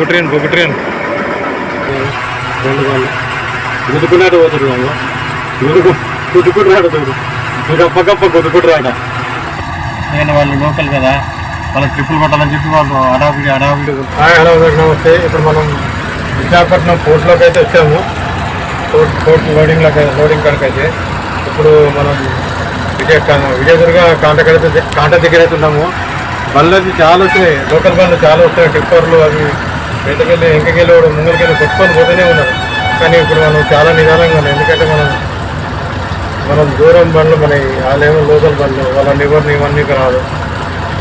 బొగ్గు ట్రైన్ గుద్దుకున్నాడు పోతాడు గుద్దుకుంటాడు చూడు గప్ప గుద్దుకుంటాడ. నేను వాళ్ళు లోకల్ కదా, వాళ్ళకి ట్రిప్పులు కొట్టాలని చెప్పి వాళ్ళు అడావిడి నమస్తే. ఇప్పుడు మనం విశాఖపట్నం పోర్ట్లోకి అయితే వచ్చాము. పోర్ట్ లోడింగ్ కాడికి అయితే ఇప్పుడు మనం విజయదుర్గ కాంట దగ్గర అయితే ఉన్నాము. బళ్ళు అది చాలా వచ్చినాయి, లోకల్ బళ్ళు చాలా వస్తున్నాయి. టిప్పర్లు అవి వెంటకెళ్ళి ఇంకెళ్ళి ముంగలికెళ్ళి కొట్టుకొని పోతూనే ఉన్నారు. కానీ ఇప్పుడు మనం చాలా నిదానంగా ఉన్నాం, ఎందుకంటే మనం దూరం బండ్లు వాళ్ళేమో లోకల్ బండ్లు, వాళ్ళని ఎవరిని ఇవన్నీ రాదు.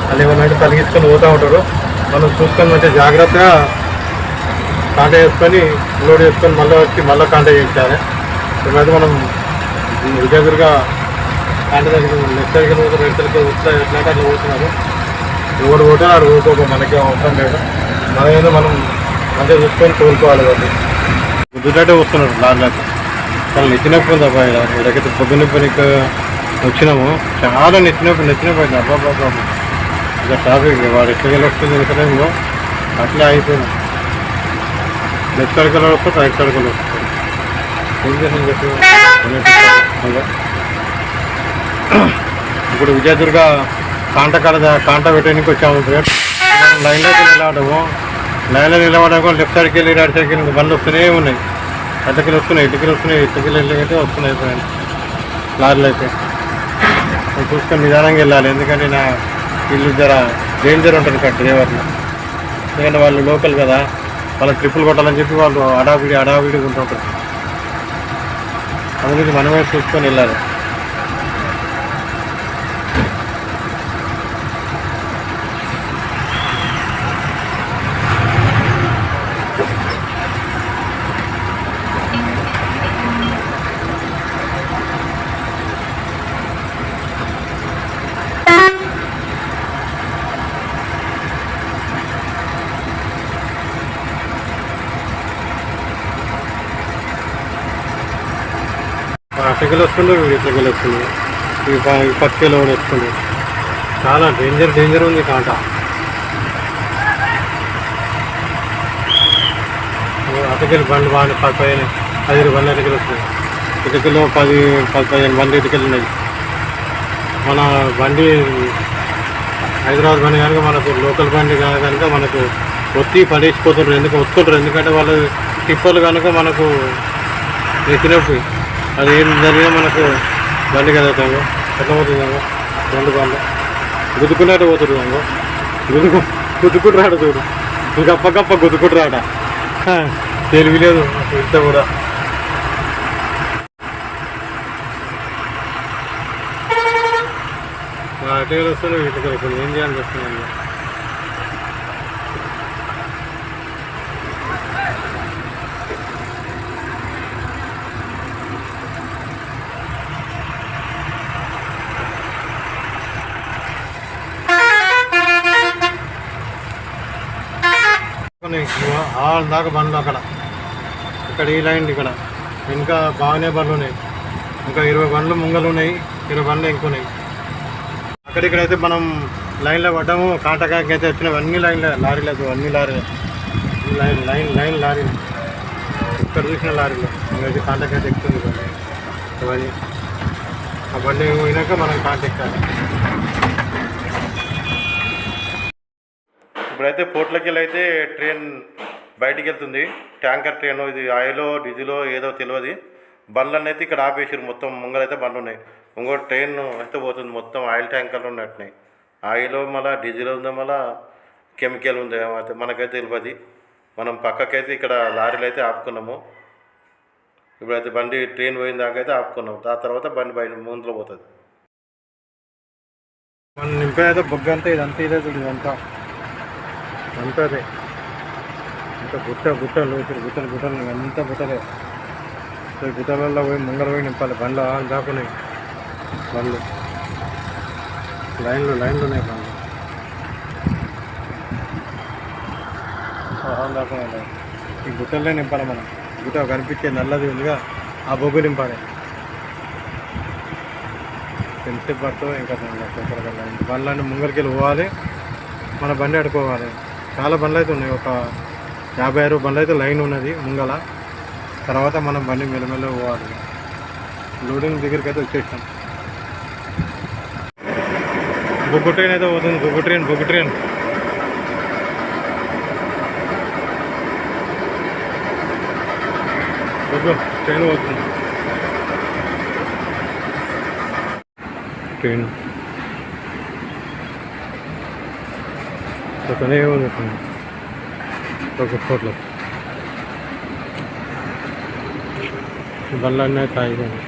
వాళ్ళు ఏమన్నా తలిగించుకొని పోతూ ఉంటారు. మనం చూసుకొని మంచిగా జాగ్రత్తగా కాంట చేసుకొని లోడ్ చేసుకొని మళ్ళీ కాంట చేయించాలి. ఇప్పుడైతే మనం విజయదుర్గ కాంట దగ్గర లెఫ్ట్ సైడ్కి పోతారు, రైట్ సైడ్కి ఎట్లయితే అట్లా పోతున్నారు. ఎవరు పోతే ఆడు ఊరుకోక మనకి అవసరం లేదు. మనమేదో మనం మంచిగా చూసుకొని కోలుకోవాలి. వాళ్ళు గుద్దుటట్టే వస్తున్నారు లారీలకు. చాలా నెచ్చినప్పుడు అబ్బాయి ఇక్కడికైతే పొద్దున్న పనికి వచ్చినాము. చాలా నెచ్చినపోయింది అబ్బాబాబా. ఇక ట్రాఫిక్ వాడు ఎట్లకెళ్ళి వస్తుంది ఎందుకంటే అట్లే అయిపోయింది. లెఫ్ట్ సైడ్కి వెళ్ళి వస్తుంది, రైట్ సైడ్కి వెళ్ళి వస్తుంది. ఏం చేసాను చెప్పి ఇప్పుడు విజయదుర్గ కాంట పెట్టడానికి వచ్చాము. లైన్లోకి నిలబడము లెఫ్ట్ సైడ్కి వెళ్ళి రైట్ సైడ్కి వెళ్ళి బండ్లు వస్తూనే ఉన్నాయి. అడ్డకిలు వస్తున్నాయి, ఇటుకలు వెళ్ళి వస్తున్నాయి ఫ్రెండ్ లారీలు అయితే. చూసుకొని నిదానంగా వెళ్ళాలి, ఎందుకంటే నా వీళ్ళు జర డేంజర్ ఉంటుంది ఇక్కడ డ్రైవర్లు. ఎందుకంటే వాళ్ళు లోకల్ కదా, వాళ్ళకి ట్రిప్పులు కొట్టాలని చెప్పి వాళ్ళు అడావిడిగా ఉంటుంటారు. అందుకని మనమే చూసుకొని వెళ్ళాలి. అట్టకెళ్ళి వస్తుండ్రు, ఇట్లకెళ్ళి వస్తుంది, ఈ పక్కకెళ్ళి కూడా వస్తుంది. చాలా డేంజర్ ఉంది కాంట. అటకెళ్ళి బండ్లు బాగా 15 బండ్లు అటకెళ్ళి వస్తున్నాయి. ఇటుకల్లో 10-15 బండ్లు ఇటుకెళ్ళి ఉన్నాయి. మన బండి హైదరాబాద్ బండి కనుక మనకు లోకల్ బండి కనుక మనకు పడేసిపోతుంటారు. ఎందుకంటే వాళ్ళు టిప్పర్లు కనుక మనకు ఎక్కినప్పుడు అది ఏం జరిగినా మనకు బండి కదా ఎట్లా పోతుందేమో. 2 బండ్లు గుద్దుకున్నట్టు పోతుందేమో. గుద్దుకుంటాడు చూడు, గప్ప గుద్దుకుంటాడ. తెలివి లేదు ఇంత కూడా. అటెలు వస్తారు, ఇటుకలు వస్తుంది. ఏం చేయాలని వస్తుంది. దాకా బండ్లు ఇక్కడ ఈ లైన్ ఇక్కడ ఇంకా బాగానే బండ్లు ఉన్నాయి. ఇంకా 20 బండ్లు ముంగలు ఉన్నాయి, 20 బండ్లు ఇంకున్నాయి. అక్కడిక్కడైతే మనం లైన్లో పడ్డాము. కాంటకాయకి అయితే వచ్చినాయి అన్ని లారీలు అన్ని లైన్ లారీలు ఇక్కడ చూసిన లారీలు. అయితే కాంటకాయ ఎక్కుతుంది అవన్నీ. ఆ బండి పోయినాక మనం కాంట ఎక్కాలి. ఇప్పుడైతే పోర్ట్లోకి వెళ్ళి అయితే ట్రైన్ బయటికి వెళ్తుంది. ట్యాంకర్ ట్రైన్, ఇది ఆయిలో డీజిలో ఏదో తెలియదు. బండ్లన్నీ అయితే ఇక్కడ ఆపేసారు. మొత్తం ముంగలైతే బండ్లు ఉన్నాయి. ఇంకోటి ట్రైన్ అయితే పోతుంది. మొత్తం ఆయిల్ ట్యాంకర్లు ఉన్నట్టున్నాయి. ఆయిల్ మళ్ళీ డీజిల్ ఉంది, మళ్ళీ కెమికల్ ఉంది. అయితే మనకైతే తెలియదు. మనం పక్కకైతే ఇక్కడ లారీలు అయితే ఆపుకున్నాము. ఇప్పుడైతే బండి ట్రైన్ పోయిన దాకా అయితే ఆపుకున్నాము. ఆ తర్వాత బండి బయట ముందులో పోతుంది. మనం నింపేదైతే బొగ్గ అంతా ఇదంతా ఇదే చూడు. ఇదంతా అదే ఇంకా గుట్టలు అంతా బుట్టలే. గుట్టలలో పోయి ముంగర పోయి నింపాలి. బండ్లు దాకున్నాయి. బండ్లు లైన్లు ఉన్నాయి. బండ్లు దాకున్నాయి. ఈ గుట్టలనే నింపాలి మనం. గుట్ట కనిపించే నల్లది ఉందిగా, ఆ బొగ్గు నింపాలి. ఎంతసేపు పడుతుందో ఇంకా బండ్లన్నీ ముంగరికి వెళ్ళి పోవాలి. మన బండి అడుకోవాలి. చాలా బండ్లు అయితే ఉన్నాయి. ఒక 56 బండ్లు అయితే లైన్ ఉన్నది ముంగల. తర్వాత మనం బండి మెల్లమెల్ల పోవాలి. లోడింగ్ దగ్గరికి అయితే వచ్చేసాం. బొగ్గు ట్రైన్ అయితే పోతుంది. బొగ్గు ట్రైన్ పోతుంది. ట్రైన్ పోతూనే ఉంది. ఒక కోట్లో బండ్లు అన్నీ తాగిపోయింది.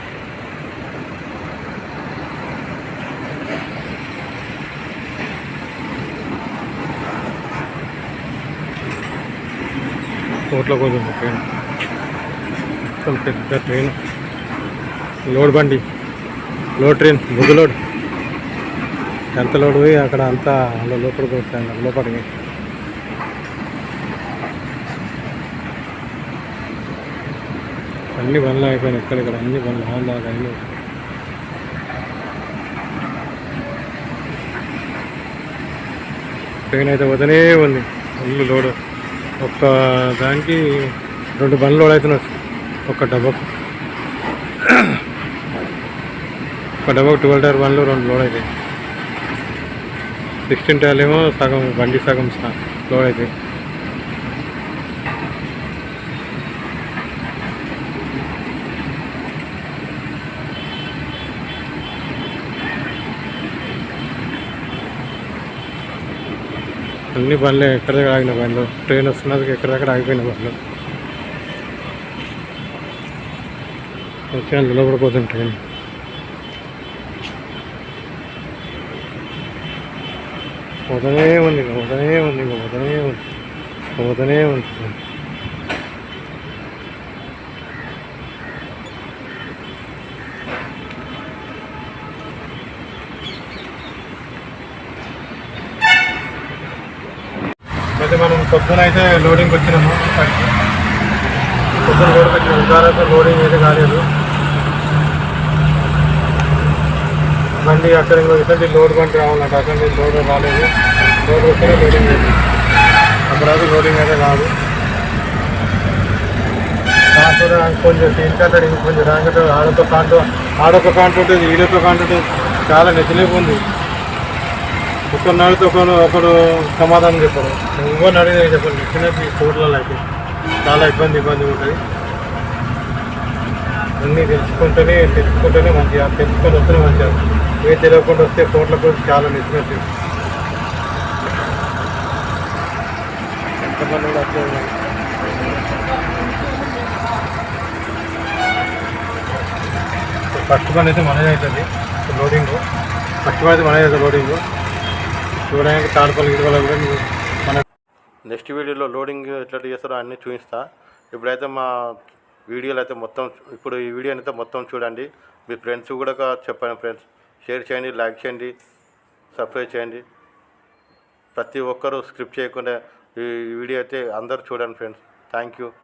కోట్లో పోతుంది ట్రైన్. మొత్తం పెద్ద ట్రైన్, లోడ్ బండి, లోడ్ ట్రైన్, బొగ్గు లోడ్. ఎంత లోడ్ పోయి అక్కడ అంతా లోపలికి వస్తాయి. లోపలికి అన్ని బండ్లు అయిపోయినాయి. ఇక్కడ అన్ని బండ్లు దాకా అన్ని. ట్రైన్ అయితే పోతూనే ఉంది. Full load. ఒక్క దానికి 2 బండ్లు లోడ్ అవుతున్నాయి. ఒక డబ్బాకు 12 టైర్ బండ్లు 2 లోడ్ అవుతాయి. 16 టైర్లు ఏమో సగం బండి సగం లోడ్ అవుతాయి. అన్ని బండ్లు ఎక్కడ దగ్గర ఆగిన బండ్లు. ట్రైన్ వస్తున్నది ఎక్కడెక్కడ ఆగిపోయిన బండ్లు. వచ్చి అందులో పడిపోతుంది ట్రైన్. పోతూనే ఉంది. అయితే మనం పొద్దున అయితే లోడింగ్కి వచ్చినాము. పొద్దున లోడ్కి వచ్చినాము. తర్వాత లోడింగ్ అయితే కాలేదు. బండి అక్కడ ఇటువంటి లోడ్ బండి రావాలంట. అక్కడ లోడ్ రాలేదు. లోడ్ వస్తేనే లోడింగ్ అయింది. అప్పుడు లోడింగ్ అయితే కాదు. దాంతో కొంచెం ఇంకంటే కొంచెం రాకంటే ఆడొక కాంట ఉంటుంది, ఈడొక కాంట ఉంటుంది. చాలా నెచ్చలేపు ఉంది. ఒకరిని అడిగితే ఒకడు సమాధానం చెప్పారు. ఎవరిని అడిగితే చెప్పండి. నెచ్చినట్టు ఈ కోట్లలో అయితే చాలా ఇబ్బంది ఉంటుంది. అన్నీ తెలుసుకుంటేనే మంచిగా, తెలుసుకొని వస్తేనే మంచిగా. ఏ తెలియకుండా వస్తే కోట్ల గురించి చాలా నెచ్చినట్టు. ఎంతమంది కూడా అట్లే ఉన్నారు. ఫస్ట్ పని అయితే మనదే అవుతుంది లోడింగ్. చూడడానికి తాడుపల్లి గిడపల్లి కూడా మన నెక్స్ట్ వీడియోలో లోడింగ్ ఎట్లా చేస్తారో అన్నీ చూపిస్తా. ఇప్పుడైతే మా వీడియోలు అయితే మొత్తం, ఇప్పుడు ఈ వీడియోని అయితే మొత్తం చూడండి. మీ ఫ్రెండ్స్ కూడా చెప్పండి. ఫ్రెండ్స్ షేర్ చేయండి, లైక్ చేయండి, సబ్స్క్రైబ్ చేయండి. ప్రతి ఒక్కరూ స్క్రిప్ట్ చేయకుండా ఈ వీడియో అయితే అందరూ చూడండి ఫ్రెండ్స్. Thank you.